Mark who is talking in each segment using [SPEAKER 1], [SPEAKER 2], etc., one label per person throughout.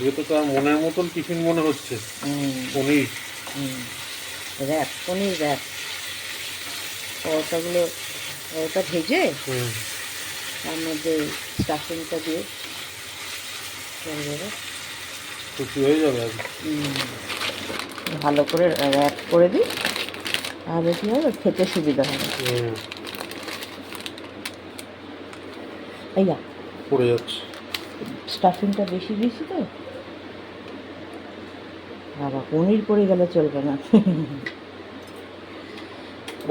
[SPEAKER 1] আজকে তো তার মনের মতন টিফিন মনে হচ্ছে। পনির।
[SPEAKER 2] র্যাপ, পনির র্যাপ। পরোটাগুলো পরোটা ভেজে তার মধ্যে স্টাফিংটা দিয়ে করে দেবো।
[SPEAKER 1] খুশি হয়ে যাবে আর
[SPEAKER 2] ভালো করে র্যাপ করে দিই, তাহলে কী হবে, খেতে সুবিধা হবে। এই যা
[SPEAKER 1] পড়ে যাচ্ছে।
[SPEAKER 2] স্টাফিংটা বেশি দিয়েছি তো, বাবা পনির পড়ে গেলে চলবে না।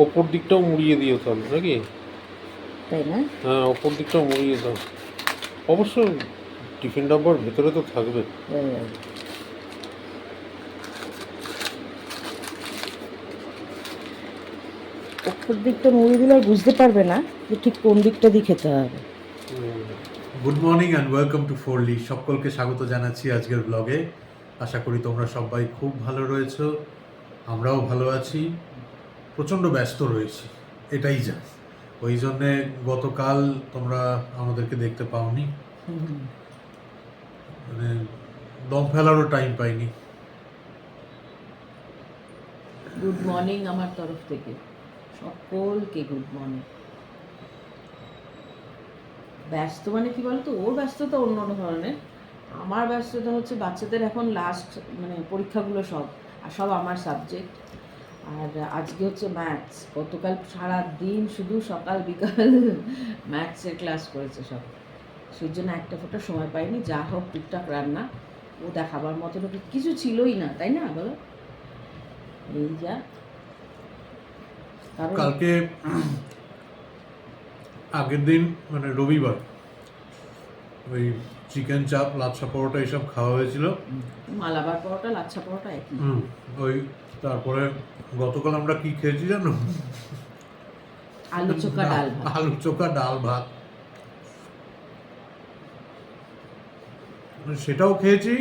[SPEAKER 1] ওপর দিকটাও মুড়িয়ে দিও তাহলে নাকি?
[SPEAKER 2] তাই না?
[SPEAKER 1] হ্যাঁ, ওপর দিকটাও মুড়িয়ে দাও। অবশ্য টিফিন ডাব্বার ভেতরে তো থাকবে।
[SPEAKER 2] ওপর দিকটা মুড়ি দিলে আর বুঝতে পারবে না যে ঠিক কোন দিকটা দিয়ে খেতে হবে।
[SPEAKER 3] Good morning and welcome to ফোরলি। সকলকে স্বাগত জানাচ্ছি আজকের ব্লগে। আশা করি তোমরা সবাই খুব ভালো রয়েছো, আমরাও ভালো আছি। প্রচণ্ড ব্যস্ত রয়েছি, এটাই যা। ওই জন্যে গতকাল তোমরা আমাদেরকে দেখতে পাওনি, মানে দম ফেলারও টাইম পাইনি।
[SPEAKER 2] গুড মর্নিং আমার তরফ থেকে সকলকে গুড মর্নিং। ব্যস্ত মানে কি বলতো, ওর ব্যস্ততা অন্য ধরনের, আমার ব্যস্ততা হচ্ছে বাচ্চাদের এখন লাস্ট মানে পরীক্ষাগুলো সব, আর সব আমার সাবজেক্ট। আর আজকে হচ্ছে ম্যাথস, গতকাল সারা দিন শুধু সকাল বিকাল ম্যাথসের ক্লাস করেছে সব, সেই জন্য একটা ফোঁটা সময় পাইনি। যা হোক টুকটাক রান্না, ও দেখাবার মতো কিছু ছিলই না, তাই না বলো? এই যা
[SPEAKER 3] কালকে আগের দিন মানে রবিবার ওই চিকেন চাপ, লাচ্ছা পরোটা এসব খাওয়া হয়েছিল।
[SPEAKER 2] মালাবার পরোটা, লাচ্ছা পরোটা একই।
[SPEAKER 3] ওই তারপরে গতকাল আমরা কি খেয়েছি জানো?
[SPEAKER 2] আলু চোখা ডাল ভাত।
[SPEAKER 3] আলু চোখা ডাল ভাত, সেটাও খেয়েছি।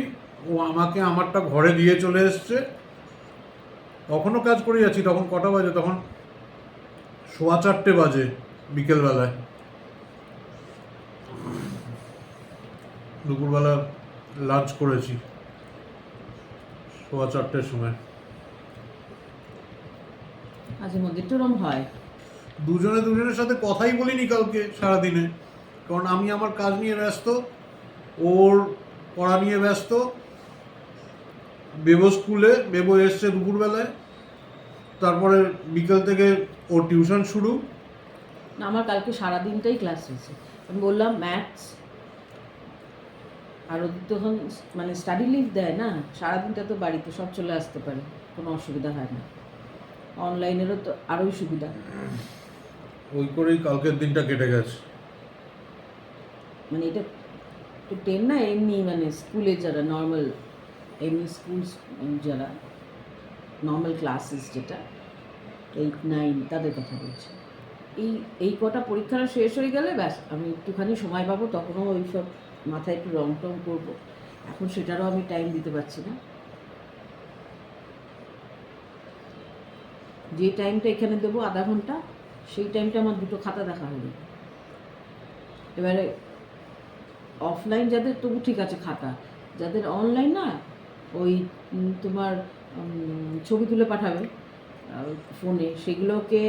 [SPEAKER 3] ও আমাকে আমারটা ঘরে দিয়ে চলে এসছে। তখনও কাজ করে যাচ্ছি। তখন কটা বাজে? তখন 4:15 বাজে বিকেলবেলায়। দুপুরবেলা লাঞ্চ করেছি 4:15 সময়।
[SPEAKER 2] মাঝে মধ্যে একটু রকম হয়।
[SPEAKER 3] দুজনের সাথে কথাই বলিনি কালকে সারাদিনে, কারণ আমি আমার কাজ নিয়ে ব্যস্ত, ওর পড়া নিয়ে ব্যস্ত। বেবো স্কুলে, বেবো এসছে দুপুরবেলায়, তারপরে বিকেল থেকে ওর টিউশন শুরু।
[SPEAKER 2] আমার কালকে সারাদিনটাই ক্লাস হয়েছে। আমি বললাম ম্যাথস, আর ওদের তখন মানে স্টাডি লিভ দেয় না, সারাদিনটা তো বাড়িতে সব চলে আসতে পারে, কোনো অসুবিধা হয় না। অনলাইনেরও তো আরোই সুবিধা।
[SPEAKER 3] ওই করেই কালকের দিনটা কেটে গেছে।
[SPEAKER 2] মানে এটা তো 10 না, এমনি মানে স্কুলে যারা নর্মাল, এমনি স্কুল যারা নর্মাল ক্লাসেস, যেটা 8, 9 তাদের কথা বলছি। এই কটা পরীক্ষাটা শেষ হয়ে গেলে ব্যাস আমি একটুখানি সময় পাবো, তখনও ওই সব মাথায় একটু রং টং করবো। এখন সেটারও আমি টাইম দিতে পারছি না। যে টাইমটা এখানে দেবো আধা ঘন্টা, সেই টাইমটা আমার দুটো খাতা দেখা হয়ে যাবে। এবারে অফলাইন যাদের তবু ঠিক আছে খাতা, যাদের অনলাইন না, ওই তোমার ছবি তুলে পাঠাবে ফোনে, সেগুলোকে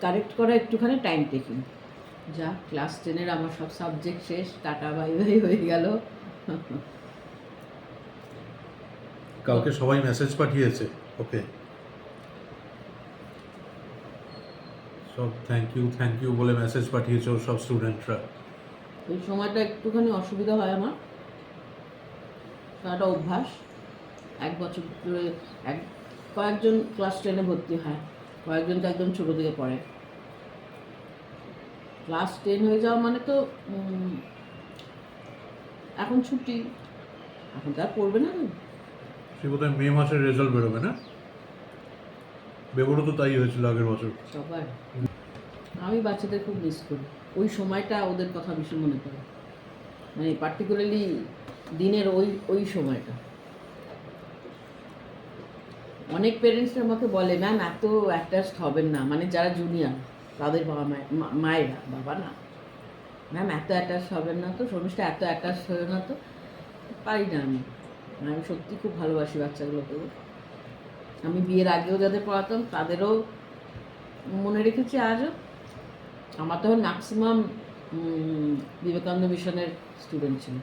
[SPEAKER 2] কারেক্ট করা একটুখানি টাইম টেকিং। যা ক্লাস 10-এর আমার সব সাবজেক্ট শেষ, টাটা বাই বাই হয়ে গেল।
[SPEAKER 3] কালকে সবাই মেসেজ পাঠিয়েছে ওকে, সব থ্যাংক ইউ বলে মেসেজ পাঠিয়েছে ওর সব স্টুডেন্টরা।
[SPEAKER 2] ওই সময়টা একটুখানি অসুবিধা হয় আমার, একটা অভ্যাস। 1 বছর ধরে কয়েকজন ক্লাস 10-এ ভর্তি হয়, কয়েকজন তো একদম ছোটো থেকে পড়ে। ক্লাস 10 হয়ে যাওয়া মানে তো এখন ছুটি, এখন তো আর পড়বে না।
[SPEAKER 3] সে বোধহয় মে মাসের রেজাল্ট বেরোবে না? বেবরও তো তাই হয়েছিল আগের বছর
[SPEAKER 2] সবার। আমি বাচ্চাদের খুব মিস করি, ওই সময়টা ওদের কথা ভীষণ মনে পড়ে, মানে পার্টিকুলারলি দিনের ওই সময়টা। অনেক পেরেন্টস আমাকে বলে, ম্যাম এত অ্যাটাচড হবেন না, মানে যারা জুনিয়র তাদের বাবা মায়েরা, বাবা না, ম্যাম এত অ্যাটাচ হবেন না তো, শর্মিষ্ঠা এত অ্যাটাচ হবে না তো। পারি না আমি। আমি সত্যি খুব ভালোবাসি বাচ্চাগুলোকে। আমি বিয়ের আগেও যাদের পড়াতাম তাদেরও মনে রেখেছি আজও। আমার তখন ম্যাক্সিমাম বিবেকানন্দ মিশনের স্টুডেন্ট ছিল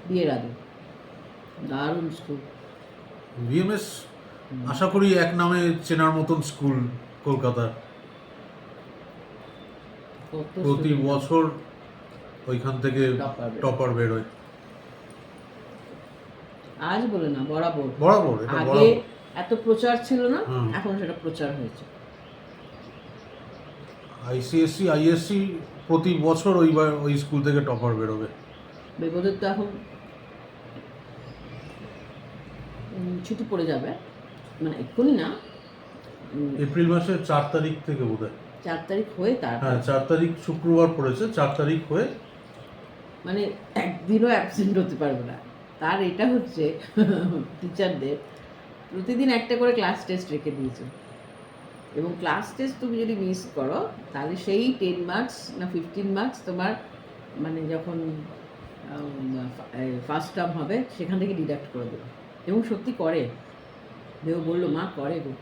[SPEAKER 2] বিয়ের আগে। দারুণ স্কুল।
[SPEAKER 3] বিএমএস আশা করি এক নামে চেনার মতন স্কুল কলকাতার।
[SPEAKER 2] কত
[SPEAKER 3] প্রতি
[SPEAKER 2] student।
[SPEAKER 3] বছর ওইখান থেকে
[SPEAKER 2] Topper বেরোয়।
[SPEAKER 3] টপার বেরোয়।
[SPEAKER 2] আজ বলে না, বরাবর।
[SPEAKER 3] বরাবর এটা
[SPEAKER 2] আগে
[SPEAKER 3] বরাবর।
[SPEAKER 2] এত প্রচার ছিল না,
[SPEAKER 3] হুম।
[SPEAKER 2] এখন সেটা প্রচার হয়েছে।
[SPEAKER 3] আইসিএসসি আইএসসি প্রতি বছর ওই স্কুল থেকে টপার বেরোবে।
[SPEAKER 2] বেবোধের তো এখন ছুটি পড়ে যাবে, মানে এক্ষুনি না,
[SPEAKER 3] এপ্রিল মাসের 4 তারিখ থেকে বোধহয়।
[SPEAKER 2] 4 তারিখ হয়ে তারপর
[SPEAKER 3] হ্যাঁ 4 তারিখ শুক্রবার পড়েছে, 4 তারিখ হয়ে
[SPEAKER 2] মানে একদিনও অ্যাবসেন্ট হতে পারবে না। তার এটা হচ্ছে টিচারদের প্রতিদিন একটা করে ক্লাস টেস্ট রেখে দিয়েছে, এবং ক্লাস টেস্ট তুমি যদি মিস করো তাহলে সেই 10 মার্কস না 15 মার্কস তোমার মানে যখন ফার্স্ট টার্ম হবে সেখান থেকে ডিডাক্ট করে দেবে। এবং সত্যি করে, দেও বললো মা করে গো।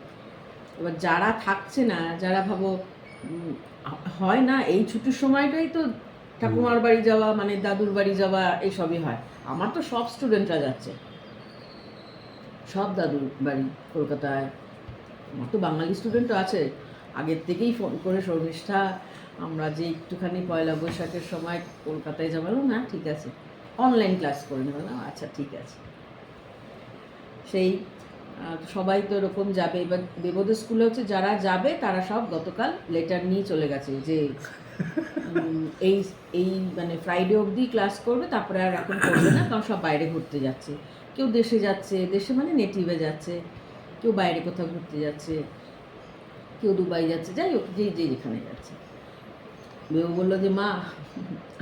[SPEAKER 2] এবার যারা থাকছে না, যারা ভাবো হয় না এই ছুটির সময়টাই তো ঠাকুমার বাড়ি যাওয়া, মানে দাদুর বাড়ি যাওয়া, এইসবই হয়। আমার তো সব স্টুডেন্টরা যাচ্ছে, সব দাদুর বাড়ি কলকাতায়। আমার তো বাঙালি স্টুডেন্টও আছে। আগের থেকেই ফোন করে, শর্মিষ্ঠা আমরা যে একটুখানি পয়লা বৈশাখের সময় কলকাতায় যাবো না, ঠিক আছে অনলাইন ক্লাস করে নেবো না, আচ্ছা ঠিক আছে। সেই সবাই তো এরকম যাবে। এবার দেবদের স্কুলে হচ্ছে যারা যাবে তারা সব গতকাল লেটার নিয়ে চলে গেছে যে এই এই মানে ফ্রাইডে অবধি ক্লাস করবে, তারপরে আর এখন করবে না, কারণ সব বাইরে ঘুরতে যাচ্ছে। কেউ দেশে যাচ্ছে, দেশে মানে নেটিভে যাচ্ছে, কেউ বাইরে কোথাও ঘুরতে যাচ্ছে, কেউ দুবাই যাচ্ছে, যাই হোক যে যে যেখানে যাচ্ছে। বেউ বললো যে মা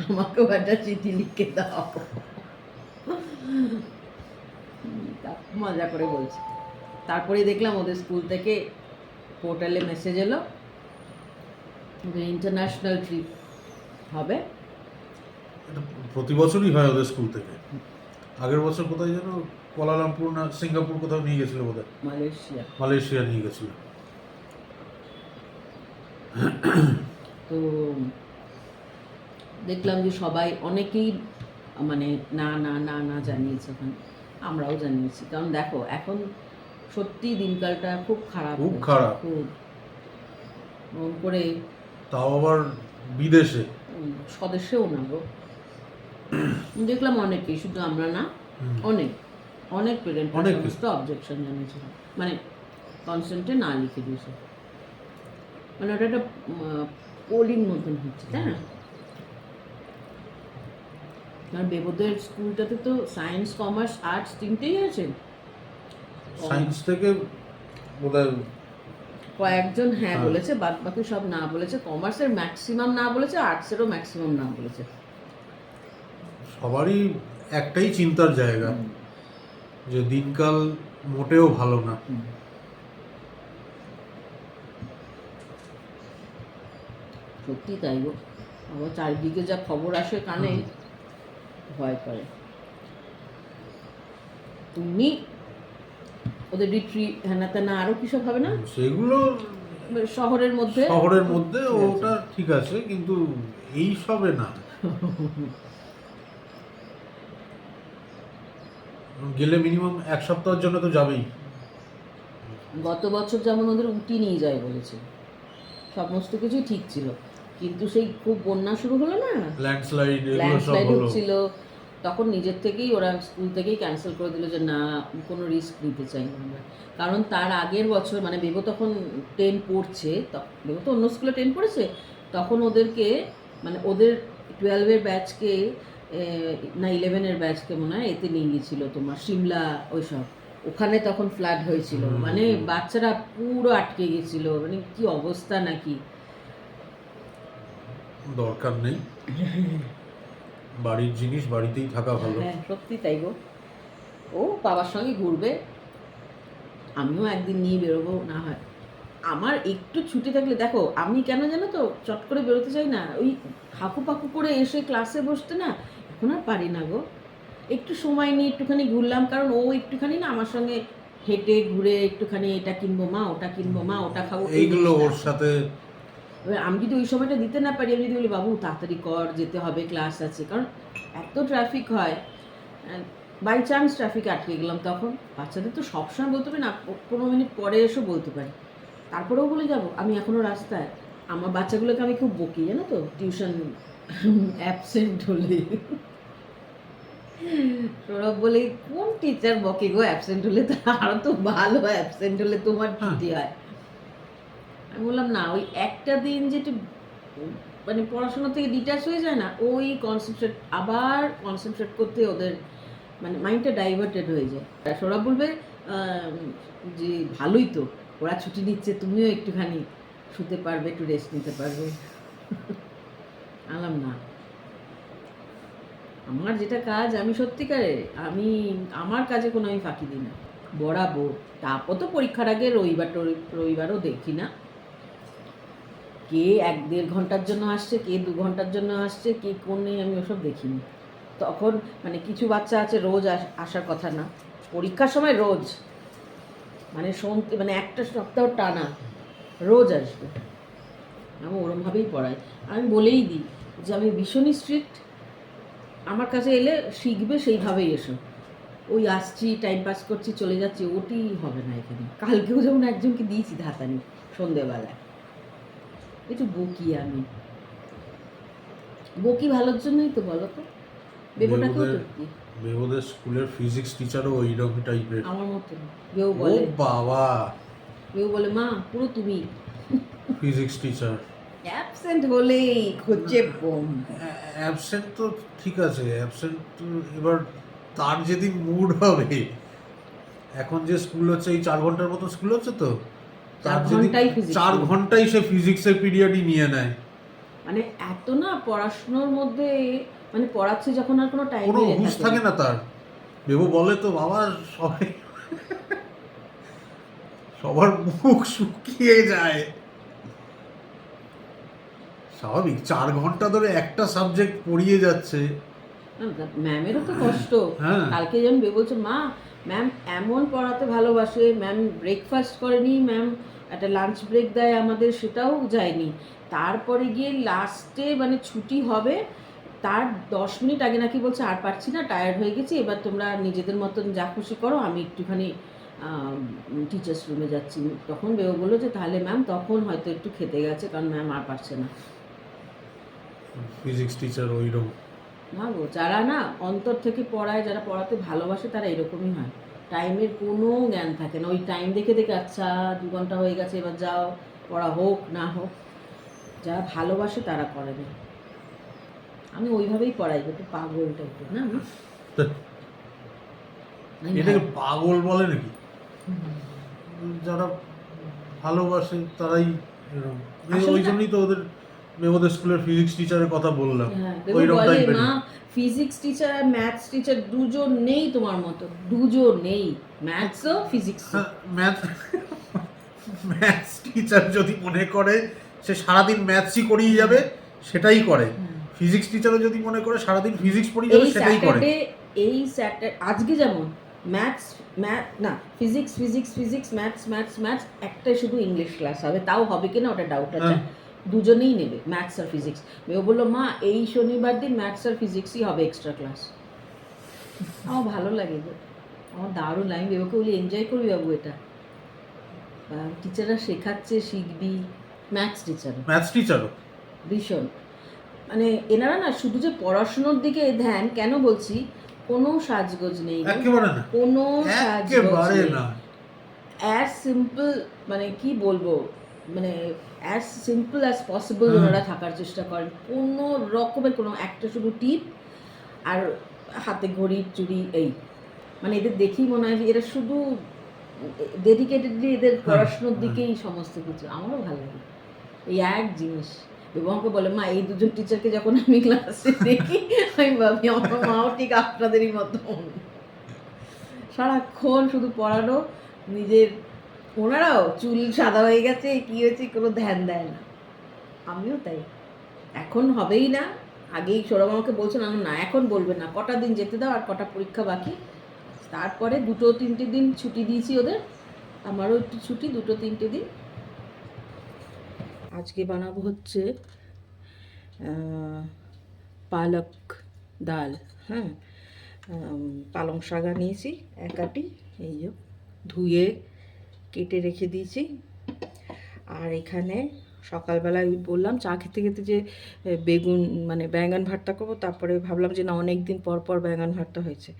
[SPEAKER 2] আমাকেও একটা চিঠি লিখে দাও। মজা করে বলছি। তারপরে দেখলাম ওদের স্কুল থেকে পোর্টালে মেসেজ এলো যে ইন্টারন্যাশনাল ট্রিপ হবে।
[SPEAKER 3] এটা প্রতি বছরই হয় ওদের স্কুল থেকে। আগের বছর কোথায় যেন কুয়ালালামপুর না সিঙ্গাপুর কোথাও নিয়ে গেছিল বোধহয়। মালয়েশিয়া নিয়ে গেছিল।
[SPEAKER 2] তো দেখলাম যে সবাই অনেকেই মানে না না না না জানিয়েছে ওখানে, আমরাও জানিয়েছি। কারণ দেখো এখন সত্যি দিনকালটা খুব খারাপ,
[SPEAKER 3] খুব
[SPEAKER 2] হয়েছে,
[SPEAKER 3] খারাপ।
[SPEAKER 2] খুব করে।
[SPEAKER 3] তাও আবার বিদেশে।
[SPEAKER 2] স্বদেশেও না গো, দেখলাম অনেকেই, শুধু আমরা না, অনেক অনেক পেরেন্ট সমস্ত অবজেকশন জানিয়েছিল, মানে কনসেন্টে না লিখে দিয়েছে। মানে ওটা একটা পোলিং মতন হচ্ছে, তাই না? আর বেবোদের স্কুলটাতে তো সায়েন্স, কমার্স, আর্টস তিনটেই আছে।
[SPEAKER 3] সায়েন্স থেকে বোধহয়
[SPEAKER 2] কয়েকজন হ্যাঁ বলেছে, বাদ বাকি সব না বলেছে। কমার্সের ম্যাক্সিমাম না বলেছে, আর্টসেরও ম্যাক্সিমাম না বলেছে।
[SPEAKER 3] সবারই একটাই চিন্তার জায়গা যে দিনকাল মোটেও ভালো না।
[SPEAKER 2] সত্যি তাই গো। আবার চারিদিকে যা খবর আসে কানে, ভয় করে। তুমি ওদের ডিট্রি হ্যানা ত্যানা আরো কিসব হবে না,
[SPEAKER 3] সেগুলো
[SPEAKER 2] শহরের মধ্যে
[SPEAKER 3] ওটা ঠিক আছে, কিন্তু এই সবে না। গেলে মিনিমাম 1 সপ্তাহের জন্য তো যাবেই।
[SPEAKER 2] গত বছর যেমন ওদের উটি নিয়ে যায় বলেছে, সমস্ত কিছুই ঠিক ছিল, কিন্তু সেই খুব বন্যা শুরু হলো না,
[SPEAKER 3] ল্যান্ডস্লাইড
[SPEAKER 2] হচ্ছিল, তখন নিজের থেকেই ওরা স্কুল থেকেই ক্যান্সেল করে দিল যে না, কোনো রিস্ক নিতে চাই না আমরা। কারণ তার আগের বছর মানে বেবো তখন 10 পড়ছে, বেবো তো অন্য স্কুলে 10 পড়েছে, তখন ওদেরকে মানে ওদের 12-এর ব্যাচকে না 11-এর ব্যাচকে মনে হয় এতে নিয়ে গিয়েছিল তোমার সিমলা, ওইসব ওখানে তখন ফ্লাড হয়েছিল, মানে বাচ্চারা পুরো আটকে গেছিল, মানে কি অবস্থা নাকি।
[SPEAKER 3] দরকার নেই, বাড়ির জিনিস বাড়িতেই থাকা ভালো।
[SPEAKER 2] হ্যাঁ সত্যি তাই গো। ও বাবার সঙ্গে ঘুরবে, আমিও একদিন নিয়ে বেরোবো না হয়। আমার একটু ছুটি থাকলে দেখো আমি কেন জানো তো চট করে বেরোতে চাই না, ওই হাঁকু পাকু করে এসে ক্লাসে বসতে না, এখন আর পারি না গো। একটু সময় নিয়ে একটুখানি ঘুরলাম, কারণ ও একটুখানি না আমার সঙ্গে হেঁটে ঘুরে একটুখানি এটা কিনবো মা, ওটা কিনবো মা, ওটা খাবো, এই
[SPEAKER 3] এইগুলো
[SPEAKER 2] জিনিসটা।
[SPEAKER 3] ওর সাথে
[SPEAKER 2] এবার আমি যদি ওই সময়টা দিতে না পারি, আমি যদি বলি বাবু তাড়াতাড়ি কর, যেতে হবে, ক্লাস আছে, কারণ এত ট্রাফিক হয়, বাই চান্স ট্রাফিক আটকে গেলাম, তখন বাচ্চাদের তো সবসময় বলতে পারি না, 15 মিনিট পরে এসেও বলতে পারি, তারপরেও বলে যাব আমি এখনও রাস্তায়। আমার বাচ্চাগুলোকে আমি খুব বকি, জানো তো, টিউশন অ্যাবসেন্ট হলে সৌরভ বলে কোন টিচার বকে গো অ্যাবসেন্ট হলে, তো আরো তো ভালো অ্যাবসেন্ট হলে তোমার ছুটি হয়। আমি বললাম না, ওই একটা দিন যেটা মানে পড়াশোনা থেকে ডিটাচ হয়ে যায় না, ওই কনসেন্ট্রেট করতে ওদের মানে মাইন্ডটা ডাইভার্টেড হয়ে যায়। আর সৌরভ বলবে যে ভালোই তো, ওরা ছুটি নিচ্ছে, তুমিও একটুখানি শুতে পারবে, একটু রেস্ট নিতে পারবে। আলাম না, আমার যেটা কাজ, আমি সত্যিকারে আমার কাজে কোনো আমি ফাঁকি দিই না, বরাবর। তারপর তো পরীক্ষার আগে রবিবারও দেখি না কে 1-1.5 ঘন্টার জন্য আসছে, কে 2 ঘন্টার জন্য আসছে, কে কোন নেই, আমি ওসব দেখিনি। তখন মানে কিছু বাচ্চা আছে রোজ আসার কথা না, পরীক্ষার সময় রোজ, মানে মানে একটা সপ্তাহ টানা রোজ আসবে। আমি ওরমভাবেই পড়াই, আমি বলেই দিই যে আমি ভীষণই স্ট্রিক্ট, আমার কাছে এলে শিখবে সেইভাবেই এসো, ওই আসছি টাইম পাস করছি চলে যাচ্ছি ওটি হবে না এখানে। কালকেও যেমন একজনকে দিয়েছি ধাতানি সন্ধেবেলায়, একটু বকি, বকি ভালোর জন্যই তো, বলো তো, বেবোটাকেও তো কি
[SPEAKER 3] বেবোদের স্কুলের ফিজিক্স টিচারও ওইরকম টাইপের।
[SPEAKER 2] আমার মতো বেউ
[SPEAKER 3] ও
[SPEAKER 2] বলে,
[SPEAKER 3] বাবা,
[SPEAKER 2] বেউ বলে মা পুরো তুমি,
[SPEAKER 3] ফিজিক্স টিচার
[SPEAKER 2] অ্যাবসেন্ট হলেই হচ্ছে বোম।
[SPEAKER 3] অ্যাবসেন্ট তো ঠিক আছে, অ্যাবসেন্ট এবার তার যেদিন মুড হবে, এখন যে স্কুল হচ্ছে এই 4 ঘন্টার মতো স্কুল হচ্ছে তো,
[SPEAKER 2] 4
[SPEAKER 3] তার যেদিন
[SPEAKER 2] ঘন্টাই physics
[SPEAKER 3] 4
[SPEAKER 2] নিয়ে।
[SPEAKER 3] ঘন্টাই সে ফিজিক্সের পিরিয়ডই নিয়ে নেয়,
[SPEAKER 2] মানে এত না পড়াশোনার মধ্যে, মানে পড়াচ্ছে যখন আর কোনো টাইম
[SPEAKER 3] কোনো হুঁশ থাকে না তার। বেবো বলে তো বাবা, সবাই সবার মুখ শুকিয়ে যায়। স্বাভাবিক, 4 ঘন্টা ধরে একটা সাবজেক্ট পড়িয়ে যাচ্ছে।
[SPEAKER 2] ম্যামেরও তো কষ্ট।
[SPEAKER 3] হ্যাঁ।
[SPEAKER 2] কালকে যেমন বলছে মা, ম্যাম এমন পড়াতে ভালোবাসে, ম্যাম ব্রেকফাস্ট করেনি, ম্যাম একটা লাঞ্চ ব্রেক দেয় আমাদের, সেটাও যায়নি, তারপরে গিয়ে লাস্টে মানে ছুটি হবে তার 10 মিনিট আগে নাকি বলছে আর পারছি না, টায়ার্ড হয়ে গেছি, এবার তোমরা নিজেদের মতন যা খুশি করো, আমি একটুখানি টিচার্স রুমে যাচ্ছি। তখন বেও বললো যে তাহলে ম্যাম তখন হয়তো একটু খেতে গেছে, কারণ ম্যাম আর পারছে না।
[SPEAKER 3] ফিজিক্স টিচার ওইরকম।
[SPEAKER 2] না গো, যারা না অন্তর থেকে পড়ায়, যারা পড়াতে ভালোবাসে, তারা এরকমই হয়, টাইমের কোনো জ্ঞান থাকে না, ওই টাইম দেখে দেখে আচ্ছা 2 ঘন্টা হয়ে গেছে এবার যাও, পড়া হোক না হোক, যারা ভালোবাসে তারা করে না। আমি ওইভাবেই পড়াই, একটু পাগল টাইপের না আমি।
[SPEAKER 3] এটাকে পাগল বলে নাকি? যারা ভালোবাসে তারাই এরকম। ওই জন্যই তো ওদের স্কুলের ফিজিক্স টিচারের কথা বললাম, ওইরকম
[SPEAKER 2] বলে
[SPEAKER 3] টাইপের।
[SPEAKER 2] মা ফিজিক্স টিচার আর ম্যাথস টিচার দুজন নেই তোমার মতো, দুজন নেই, ম্যাথসও ফিজিক্সও।
[SPEAKER 3] ম্যাথস টিচার যদি মনে করে সে সারাদিন ম্যাথসই করিয়ে যাবে, সেটাই করে। ফিজিক্স টিচারও যদি মনে করে সারাদিন ফিজিক্স পড়িয়ে যাবে, সেটাই করে।
[SPEAKER 2] এই স্যাটারডে আজকে যেমন ম্যাথস ফিজিক্স ম্যাথস একটাই শুধু ইংলিশ ক্লাস হবে, তাও হবে কিনা ওটা ডাউট আছে, দুজনেই নেবে ম্যাথস আর ফিজিক্স। ও বললো মা এই শনিবার দিন ম্যাথস আর ফিজিক্সই হবে এক্সট্রা ক্লাস। আমার ভালো লাগে গো, আমার দারুণ লাগে, আমি ওকে বলি এনজয় করবি বাবু, এটা টিচাররা শেখাচ্ছে, শিখবি। ম্যাথস টিচারও ভীষণ, মানে এনারা না শুধু যে পড়াশুনোর দিকে ধ্যান, কেন বলছি, কোনো সাজগোজ নেই,
[SPEAKER 3] একেবারে না,
[SPEAKER 2] কোনো সাজগোজ নেই,
[SPEAKER 3] না,
[SPEAKER 2] অ্যাজ সিম্পল, মানে কি বলবো, মানে অ্যাজ সিম্পল অ্যাজ পসিবল ওনারা থাকার চেষ্টা করেন, কোনো রকমের কোনো একটা শুধু টিপ আর হাতে ঘড়ি চুড়ি, এই মানে এদের দেখেই মনে হয় যে এরা শুধু ডেডিকেটেডলি এদের পড়াশুনোর দিকেই সমস্ত কিছু। আমারও ভালো লাগে এই এক জিনিস। এবং আমাকে বলে মা এই দুজন টিচারকে যখন আমি ক্লাসে দেখি, আমি ভাবি আমার মাও ঠিক আপনাদেরই মতন, সারাক্ষণ শুধু পড়ানো, নিজের, ওনারাও চুল সাদা হয়ে গেছে কি হয়েছে কোনো ধ্যান দেয় না, আমিও তাই, এখন হবেই না, আগেই সৌরভ আমাকে বলছেন, আমি না এখন বলবে না, কটা দিন যেতে দাও আর কটা পরীক্ষা বাকি। তারপরে 2-3 দিন ছুটি দিয়েছি ওদের, আমারও একটু ছুটি 2-3 দিন। আজকে বানাবো হচ্ছে পালক ডাল। হ্যাঁ, পালং শাক নিয়েছি 1 আটি, এই যে ধুয়ে কেটে রেখে দিয়েছি। আর এখানে সকালবেলায় বললাম চা খেতে খেতে যে বেগুন মানে ব্যাঙ্গন ভর্তা করবো, তারপরে ভাবলাম যে না, অনেক দিন পর পর ব্যাঙ্গন ভর্তা হয়েছে,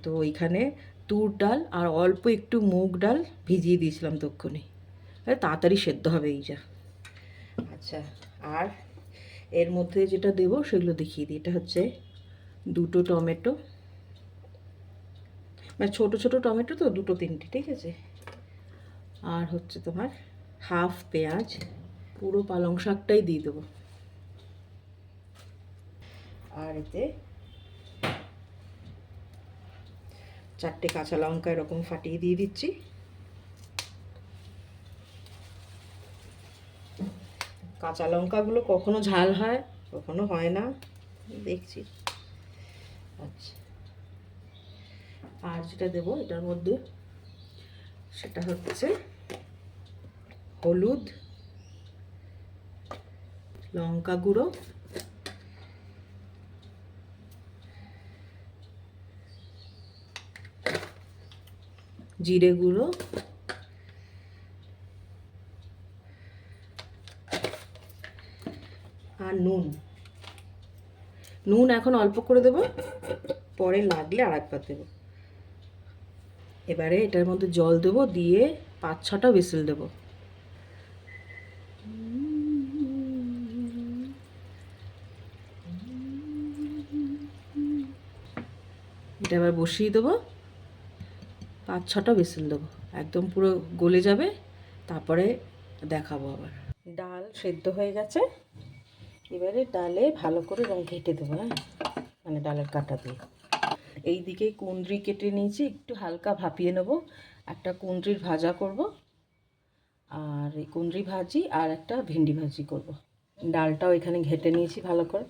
[SPEAKER 2] তো এইখানে তুর ডাল আর অল্প একটু মুগ ডাল ভিজিয়ে দিয়েছিলাম তক্ষুনি, তাড়াতাড়ি সেদ্ধ হবে এই যা। আচ্ছা, আর এর মধ্যে যেটা দেবো সেগুলো দেখিয়ে দিই। এটা হচ্ছে 2টো টমেটো, মানে ছোটো ছোটো টমেটো তো, 2-3টে, ঠিক আছে। আর হচ্ছে তোমার হাফ পেঁয়াজ, পুরো পালং শাকটাই দিয়ে দেবো। আর এতে 4টে কাঁচা লঙ্কা এরকম ফাটিয়ে দিয়ে দিচ্ছি। কাঁচা লঙ্কাগুলো কখনো ঝাল হয় কখনো হয় না, দেখছি। আচ্ছা, আর যেটা দেবো এটার মধ্যে সেটা হচ্ছে হলুদ, লঙ্কা গুঁড়ো, জিরে গুঁড়ো, আর নুন। নুন এখন অল্প করে দেবো, পরে লাগলে আর একবার দেবো। এবারে এটার মধ্যে জল দেবো, দিয়ে 5-6টা হুইসেল দেবো। এটা এবার বসিয়ে দেবো, 5-6টা হুইসেল দেবো, একদম পুরো গলে যাবে, তারপরে দেখাবো আবার। ডাল সেদ্ধ হয়ে গেছে, এবারে ডালে ভালো করে ঘেঁটে দেবো। হ্যাঁ, মানে ডালের কাঁটা দিয়ে। এই দিকে কুঁদরি কেটে নিয়েছি, একটু হালকা ভাপিয়ে নেব। একটা কুঁদরির ভাজা করব, আর এই কুঁদরি ভাজি আর একটা ভেন্ডি ভাজি করব। ডালটাও এখানে ঘেঁটে নিয়েছি ভালো করে।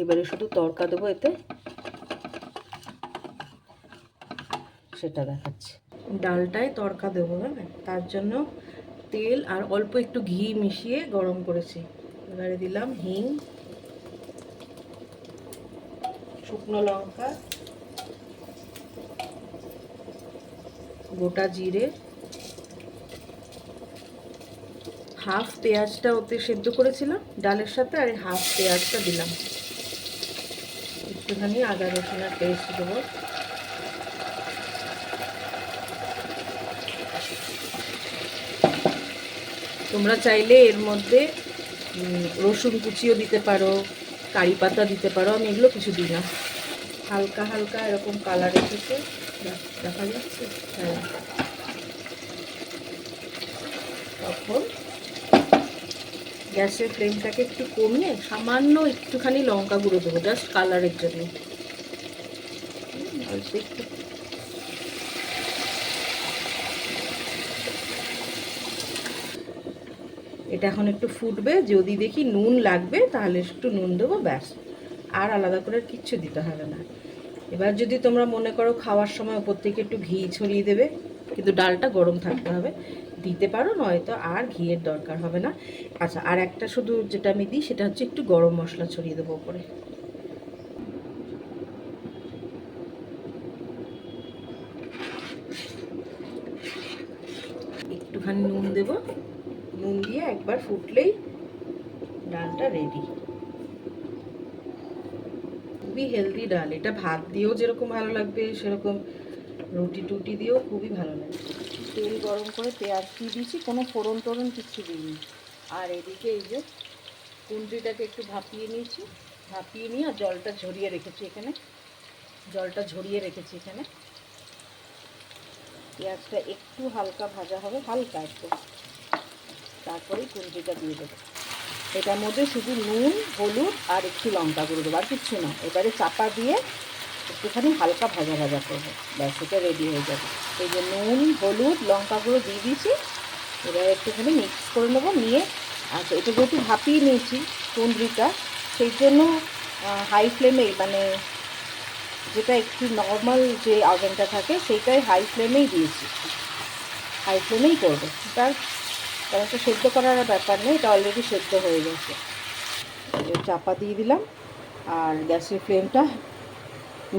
[SPEAKER 2] এবারে শুধু তড়কা দেবো এতে, সেটা দেখাচ্ছি। ডালটায় তড়কা দেবো, হ্যাঁ, তার জন্য তেল আর অল্প একটু ঘি মিশিয়ে গরম করেছি। এবারে দিলাম হিং, শুকনো লঙ্কা, গোটা জিরে, হাফ পেঁয়াজটা ওতে সেদ্ধ করেছিলাম ডালের সাথে, আর হাফ পেঁয়াজটা দিলাম। একটুখানি আদা রসুনের পেস্ট দেবো। তোমরা চাইলে এর মধ্যে রসুন কুচিও দিতে পারো, কারি পাতা দিতে পারো, আমি এগুলো কিছু দিই না। হালকা হালকা এরকম কালার এসেছে, দেখা যাচ্ছে। হ্যাঁ, তখন গ্যাসের ফ্লেমটাকে একটু কমিয়ে সামান্য একটুখানি লঙ্কা গুঁড়ো দেবো, জাস্ট কালারের জন্য। অল্প একটু এটা এখন একটু ফুটবে, যদি দেখি নুন লাগবে তাহলে একটু নুন দেবো, ব্যাস। আর আলাদা করে কিচ্ছু দিতে হবে না। এবার যদি তোমরা মনে করো খাওয়ার সময় ওপর থেকে একটু ঘি ছড়িয়ে দেবে, কিন্তু ডালটা গরম থাকতে হবে, দিতে পারো, নয়তো আর ঘিয়ের দরকার হবে না। আচ্ছা, আর একটা শুধু যেটা আমি দিই সেটা হচ্ছে একটু গরম মশলা ছড়িয়ে দেবো ওপরে। একটুখানি নুন দেবো, নুন দিয়ে একবার ফুটলেই ডালটা রেডি। খুবই হেলদি ডাল এটা, ভাত দিয়েও যেরকম ভালো লাগবে সেরকম রুটি টুটি দিয়েও খুবই ভালো লাগে। তেল গরম করে পেঁয়াজ দিয়ে দিয়েছি, কোনো ফোড়ন টোড়ন কিচ্ছু দিইনি। আর এদিকে এই যে কুঁদরিটাকে একটু ভাপিয়ে নিয়েছি, ভাপিয়ে নিয়ে আর জলটা ঝরিয়ে রেখেছি এখানে, পেঁয়াজটা একটু হালকা ভাজা হবে, হালকা একটু, তারপরেই কুঁদরিটা দিয়ে দেবো। এটার মধ্যে শুধু নুন, হলুদ আর একটু লঙ্কা গুঁড়ো দেবো, আর কিচ্ছু না। এবারে চাপা দিয়ে একটুখানি হালকা ভাজা ভাজা করবো, ব্যাস, এটা রেডি হয়ে যাবে। এই যে নুন, হলুদ, লঙ্কা গুঁড়ো দিয়ে দিয়েছি, এবার একটুখানি মিক্স করে নেবো, নিয়ে আচ্ছা, এটা যেহেতু ভাপিয়ে নিয়েছি কুঁদরিটা, সেই জন্য হাই ফ্লেমে, মানে যেটা একটু নর্মাল যে ওভেনটা থাকে সেইটাই হাই ফ্লেমেই দিয়েছি, হাই ফ্লেমেই করবো। তার কারণ একটা সেদ্ধ করার ব্যাপার নেই, এটা অলরেডি সেদ্ধ হয়ে গেছে। চাপা দিয়ে দিলাম আর গ্যাসের ফ্লেমটা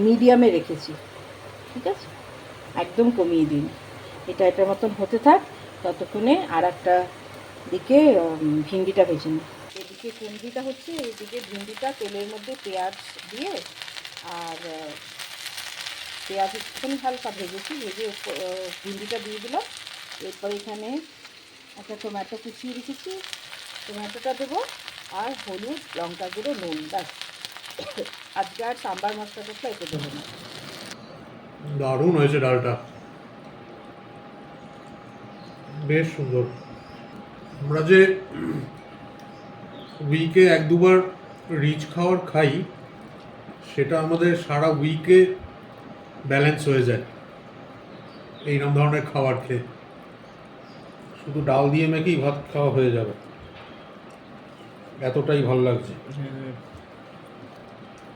[SPEAKER 2] মিডিয়ামে রেখেছি, ঠিক আছে, একদম কমিয়ে দিন। এটার মতন হতে থাক, ততক্ষণে আর একটা দিকে ভিন্ডিটা ভেজে নিই। এদিকে কুঁদরিটা হচ্ছে, এদিকে ভিন্ডিটা তেলের মধ্যে পেঁয়াজ দিয়ে, আর পেঁয়াজ একটুখানি হালকা ভেজেছি, ভেজে ভিন্ডিটা দিয়ে দিলাম। এরপর এখানে একটা টমেটো কুচিয়ে রেখেছি, টমেটোটা দেবো, আর হলুদ, লঙ্কা গুঁড়ো, নুন, ব্যাস। আজকে আর সাম্বার মশলা টসলা এতে দেবো না।
[SPEAKER 3] দারুণ হয়েছে ডালটা, বেশ সুন্দর। আমরা যে উইকে 1-2বার রিচ খাওয়ার খাই, সেটা আমাদের সারা উইকে ব্যালেন্স হয়ে যায় এইরকম ধরনের খাবার খেয়ে। শুধু ডাল দিয়ে মেখেই ভাত খাওয়া হয়ে যাবে, এতটাই ভালো লাগছে।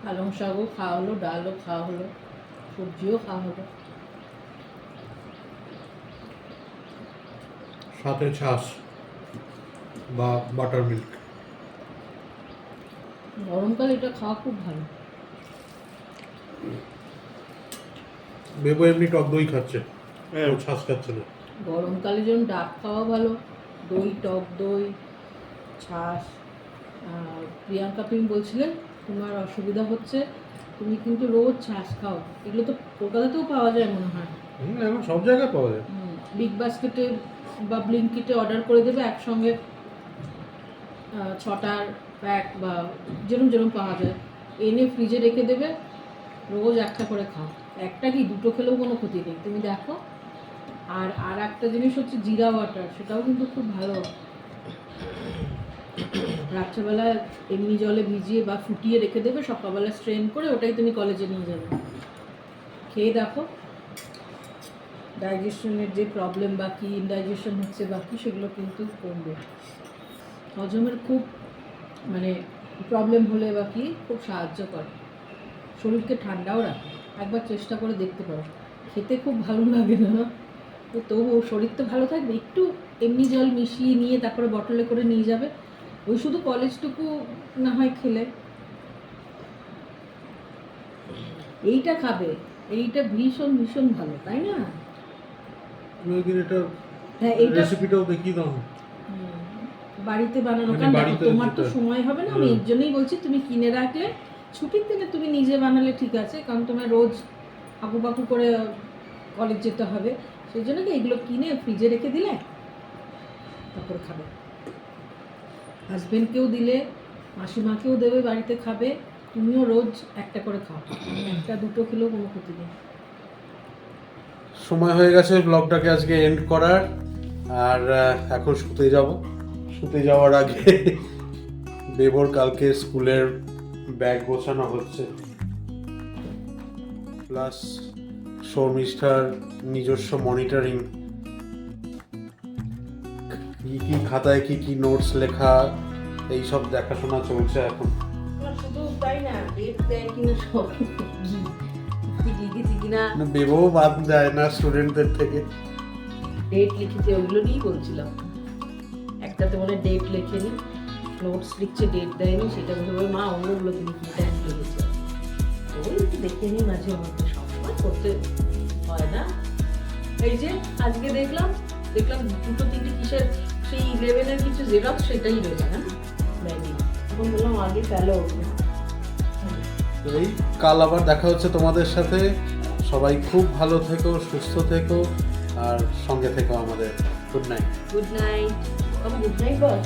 [SPEAKER 2] পালং শাকও খাওয়া হলো, ডালও খাওয়া হলো, সবজিও খাওয়া হলো।
[SPEAKER 3] সাথে ছাঁচ বা বাটার মিল্ক।
[SPEAKER 2] গরমকালে এটা খাওয়া খুব ভালো।
[SPEAKER 3] বেবু এমনি টক দই খাচ্ছে, ও ছাঁচ খাচ্ছে না।
[SPEAKER 2] গরমকালে যেমন ডাব খাওয়া ভালো, দই, টক দই, ছাঁচ। প্রিয়াঙ্কা, তুমি বলছিলে তোমার অসুবিধা হচ্ছে, তুমি কিন্তু রোজ ছাঁচ খাও। এগুলো তো কলকাতাতেও পাওয়া যায় মনে হয়।
[SPEAKER 3] এখন সব জায়গায় পাওয়া যায়।
[SPEAKER 2] বিগ বাস্কেটে বা ব্লিঙ্কিটে অর্ডার করে দেবে, একসঙ্গে 6টার প্যাক বা যেরকম পাওয়া যায়, এনে ফ্রিজে রেখে দেবে, রোজ একটা করে খাও। একটা কি 2টো খেলেও কোনো ক্ষতি নেই, তুমি দেখো। আর একটা জিনিস হচ্ছে জিরা ওয়াটার, সেটাও কিন্তু খুব ভালো। রাত্রেবেলা এমনি জলে ভিজিয়ে বা ফুটিয়ে রেখে দেবে, সকালবেলা স্ট্রেন করে ওটাই তুমি কলেজে নিয়ে যাবে, খেয়ে দেখো। ডাইজেশনের যে প্রবলেম বা কি ইনডাইজেশন হচ্ছে বা কি, সেগুলো কিন্তু কমবে। হজমের খুব মানে প্রবলেম হলে বা কি খুব সাহায্য করে, শরীরকে ঠান্ডাও রাখে। একবার চেষ্টা করে দেখতে পারো। খেতে খুব ভালো লাগে না, তো তবুও শরীর তো ভালো থাকবে। একটু এমনি জল মিশিয়ে নিয়ে তারপরে বটলে করে নিয়ে যাবে, ওই শুধু কলেজটুকু না হয় খেলে। এইটা খাবে, এইটা ভীষণ ভীষণ ভালো, তাই না? হ্যাঁ, এইটা
[SPEAKER 3] রেসিপিটাও দেখিয়ে দাও।
[SPEAKER 2] বাড়িতে বানানো,
[SPEAKER 3] মানে
[SPEAKER 2] কারণ
[SPEAKER 3] বাড়িতে
[SPEAKER 2] তোমার তো
[SPEAKER 3] যেটা-
[SPEAKER 2] সময় হবে না, আমি এর জন্যই বলছি তুমি কিনে রাখলে ছুটির দিনে তুমি নিজে বানালে ঠিক আছে, কারণ তোমার রোজ আঁকুপাকু করে কলেজ যেতে হবে। সেই জন্য কি এগুলো কিনে ফ্রিজে রেখে দিলে তারপরে খাবে। হাজবেন্ডকেও দিলে, মাসিমাকেও দেবে, বাড়িতে খাবে, তুমিও রোজ একটা করে খাও। 1-2টো খেলেও কোনো ক্ষতি নেই।
[SPEAKER 1] সময় হয়ে গেছে ব্লগটাকে আজকে এন্ড করার, আর এখন শুতে যাব। শুতে যাওয়ার আগে বেবর কালকে স্কুলের ব্যাগ গোছানো হচ্ছে, প্লাস শর্মিষ্ঠার নিজস্ব মনিটরিং, কি কি খাতায় কি কি নোটস লেখা, এই সব দেখাশোনা চলছে এখন।
[SPEAKER 2] শুধু তাই না, ডেট দেয় কিনা সব কি লিখেছি কিনা,
[SPEAKER 1] বেবও বাদ দেয় না স্টুডেন্টদের থেকে।
[SPEAKER 2] ডেট লিখেছে ওইগুলো নিয়েই বলছিলাম। একটাতে মনে ডেট লেখেনি, নোটস লিখছে, ডেট দেয়নি, সেটা বলে মা অন্যগুলো তুমি কি টাইম লিখেছে। ওই একটু দেখে নিই মাঝে মধ্যে, সবসময় করতে হয় না। এই যে আজকে দেখলাম 2-3 কিসের সেই 11-এর কিছু জেরক্স, সেটাই রয়েছে না ব্যাগে। এখন বললাম আগে ফেলো।
[SPEAKER 1] এই কাল আবার দেখা হচ্ছে তোমাদের সাথে। সবাই খুব ভালো থেকো, সুস্থ থেকো, আর সঙ্গে থেকো আমাদের। Good night.
[SPEAKER 2] Good night. Good night বল।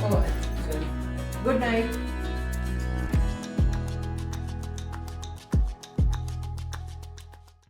[SPEAKER 2] Good night.